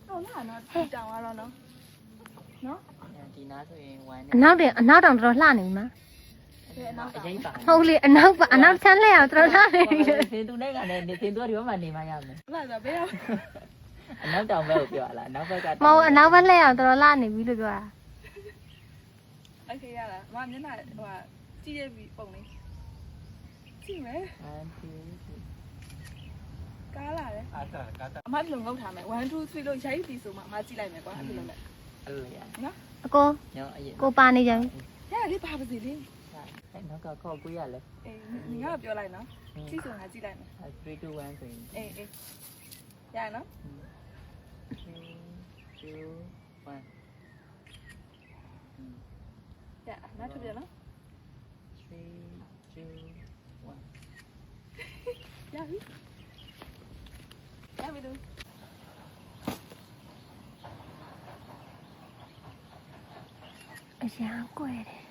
ဟုတ်လားနော်တောင်ရတော့နော် ဒီနားဆိုရင်ဝမ်း အနောက်တောင်တော်လှနေပြီမ အနောက်က အရေးပါ ဟုတ်လေအနောက်ချမ်းလှအောင်တော်လှနေပြီ သင်သူနဲ့ကလည်းသင်သူကဒီဘက်မှာနေမှရမယ် ဟုတ်လားဆိုဘယ်ရောက် အနောက်တောင်ဘက်ကိုပြောရလားအနောက်ဘက်က မဟုတ်အနောက်ဘက်လှအောင်တော်လှနေပြီလို့ပြောတာ โอเคရလားမမျက်နှာဟိုကြည့်ရပြီပုံလေးကြည့်မယ် အန်တီ ကားလာတယ် အားစားကားတာ အမဒီလိုငုတ်ထားမယ်1 2 3လို့ရိုက်ပြီဆိုမှအမကြည့်လိုက်မယ်ကွာအဲ့လိုလိုက် အဲ့လိုရ နော် အကို ညောအရင် ကိုပါနေကြပြီ ရလေးပါပါစေလေး အဲ့နောက်ကခေါ်ကိုရလဲ အေးညီကပြောလိုက်နော်ကြည့်ဆိုငါကြည့်လိုက်မယ် 3 2 1ဆိုရင် အေးရနော် 3 2 1 ရနောက်ထပ်ပြနော် 3 2 1 ရပြီရပြီလို့ အရန်ကွယ်တယ်